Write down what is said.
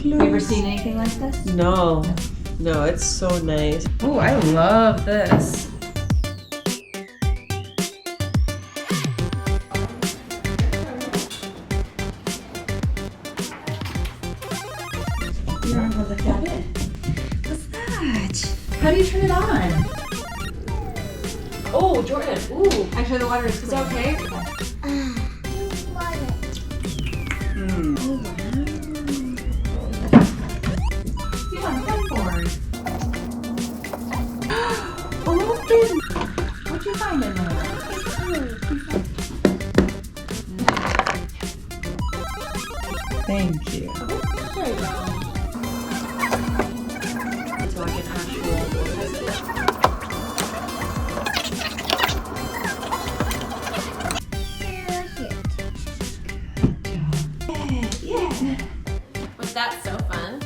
close. Have you ever seen anything like this? No. No, it's so nice. Oh, I love this. You don't have to look at it. What's that? How do you turn it on? Oh, Jordan. Ooh. Actually, the water is clean. Is it okay? Mm. Oh, wow. Yeah, headboard. Open. What'd you find in there? Thank you. There you go. It's like an actual Was that so fun?